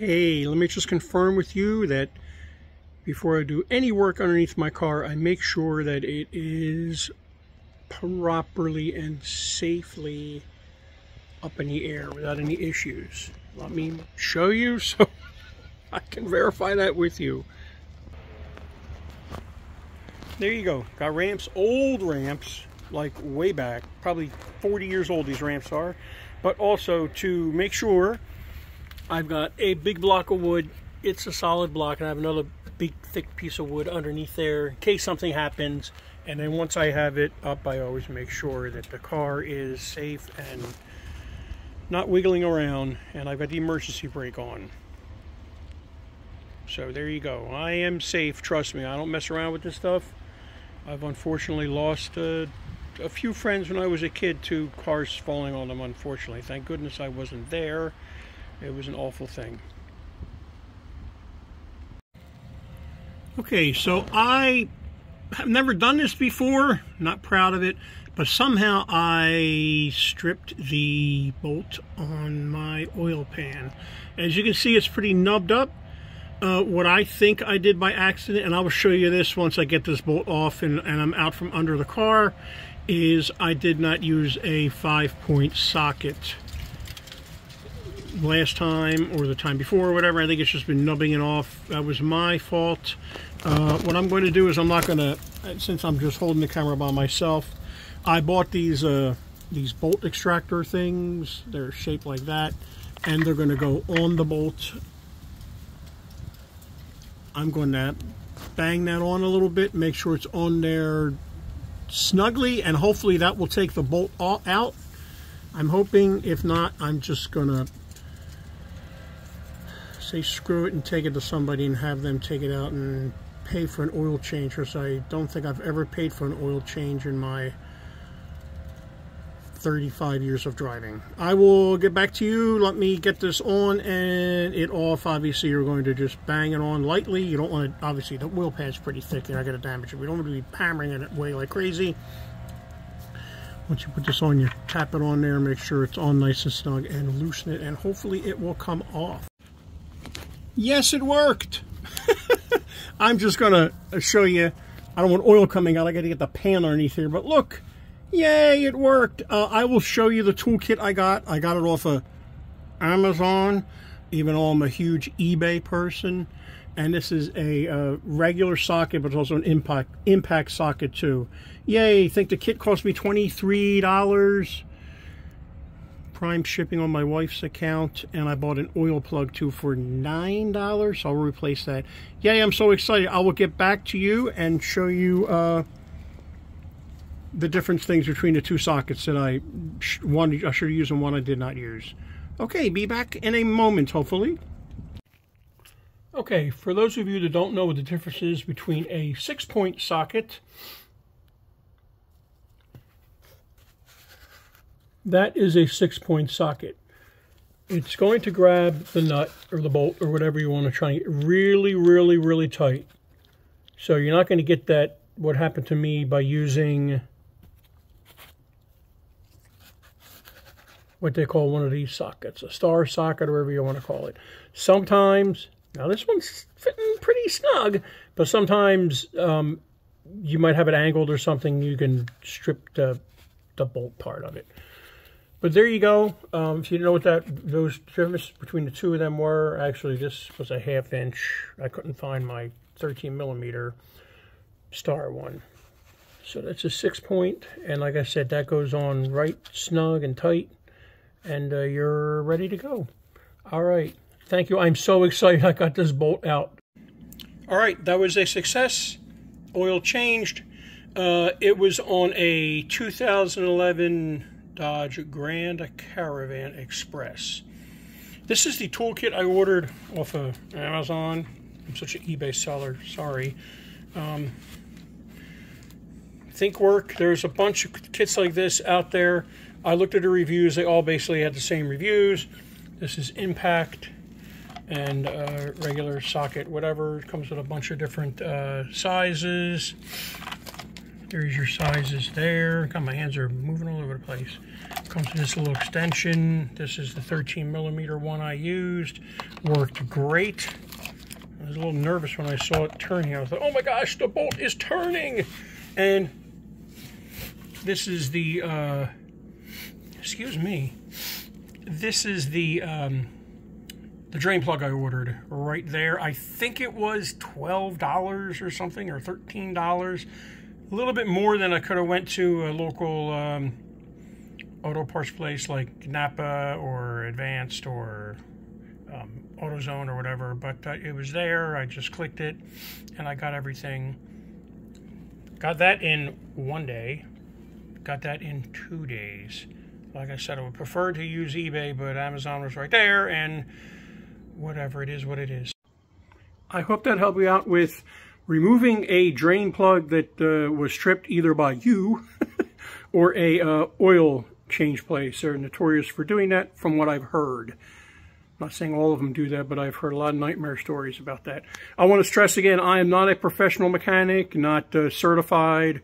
Hey, let me just confirm with you that before I do any work underneath my car, I make sure that it is properly and safely up in the air without any issues. Let me show you so I can verify that with you. There you go. Got ramps, old ramps, like way back, probably 40 years old these ramps are, but also to make sure I've got a big block of wood. It's a solid block, and I have another big thick piece of wood underneath there in case something happens. And then once I have it up, I always make sure that the car is safe and not wiggling around, and I've got the emergency brake on. So there you go. I am safe, trust me. I don't mess around with this stuff. I've unfortunately lost a few friends when I was a kid to cars falling on them, unfortunately. Thank goodness I wasn't there. It was an awful thing. Okay, so I have never done this before, not proud of it, but somehow I stripped the bolt on my oil pan. As you can see, it's pretty nubbed up. What I think I did by accident, and I will show you this once I get this bolt off and I'm out from under the car, is I did not use a 5-point socket last time or the time before or whatever. I think it's just been nubbing it off. That was my fault. What I'm going to do is I'm not going to, since I'm just holding the camera by myself, I bought these bolt extractor things. They're shaped like that, and they're going to go on the bolt. I'm going to bang that on a little bit, make sure it's on there snugly, and hopefully that will take the bolt out. I'm hoping. If not, I'm just going to say screw it and take it to somebody and have them take it out and pay for an oil change, because I don't think I've ever paid for an oil change in my 35 years of driving. I will get back to you. Let me get this on and it off. Obviously, you're going to just bang it on lightly. You don't want to, obviously, the wheel pad's pretty thick. You're not going to damage it. We don't want to be hammering it away like crazy. Once you put this on, you tap it on there, make sure it's on nice and snug, and loosen it, and hopefully it will come off. Yes, it worked. I'm just going to show you. I don't want oil coming out. I got to get the pan underneath here, but look. Yay, it worked. I will show you the toolkit I got. I got it off of Amazon, even though I'm a huge eBay person. And this is a regular socket, but it's also an impact socket too. Yay, I think the kit cost me $23. Prime shipping on my wife's account. And I bought an oil plug too for $9, so I'll replace that. Yay, I'm so excited. I will get back to you and show you the different things between the two sockets that one I should have used and one I did not use. Okay, be back in a moment, hopefully. Okay, for those of you that don't know what the difference is between a 6-point socket, that is a 6-point socket. It's going to grab the nut or the bolt or whatever you want to try and get really, really, really tight. So you're not going to get that, what happened to me by using what they call one of these sockets, a star socket or whatever you want to call it. Sometimes, now this one's fitting pretty snug, but sometimes you might have it angled or something. You can strip the bolt part of it. But there you go. If you know what those differences between the two of them were, actually this was a 1/2 inch. I couldn't find my 13mm star one. So that's a 6-point, and like I said, that goes on right snug and tight, and you're ready to go. All right, thank you. I'm so excited I got this bolt out. All right, that was a success. Oil changed. It was on a 2011 Dodge Grand Caravan Express. This is the toolkit I ordered off of Amazon. I'm such an eBay seller, sorry. Think work. There's a bunch of kits like this out there. I looked at the reviews. They all basically had the same reviews. This is impact and regular socket, whatever. It comes with a bunch of different sizes. There's your sizes there. God, my hands are moving all over the place. Comes with this little extension. This is the 13mm one I used. Worked great. I was a little nervous when I saw it turn here. I was like, oh my gosh, the bolt is turning! And this is the, excuse me, this is the drain plug I ordered right there. I think it was $12 or something, or $13. A little bit more than I could have went to a local auto parts place like Napa or Advanced or AutoZone or whatever, but it was there. I just clicked it and I got everything. Got that in 1 day. Got that in 2 days. Like I said, I would prefer to use eBay, but Amazon was right there, and whatever, it is what it is. I hope that helped you out with removing a drain plug that was stripped either by you or a oil change place. They're notorious for doing that from what I've heard. I'm not saying all of them do that, but I've heard a lot of nightmare stories about that. I want to stress again, I am not a professional mechanic, not certified.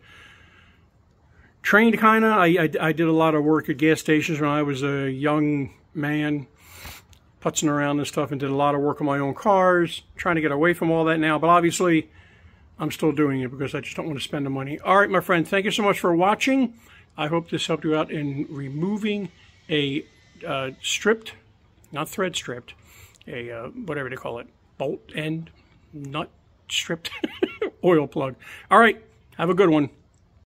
Trained kind of. I did a lot of work at gas stations when I was a young man, putzing around and stuff, and did a lot of work on my own cars, trying to get away from all that now. But obviously, I'm still doing it because I just don't want to spend the money. All right, my friend, thank you so much for watching. I hope this helped you out in removing a stripped, not thread stripped, a whatever they call it, bolt and nut stripped oil plug. All right, have a good one.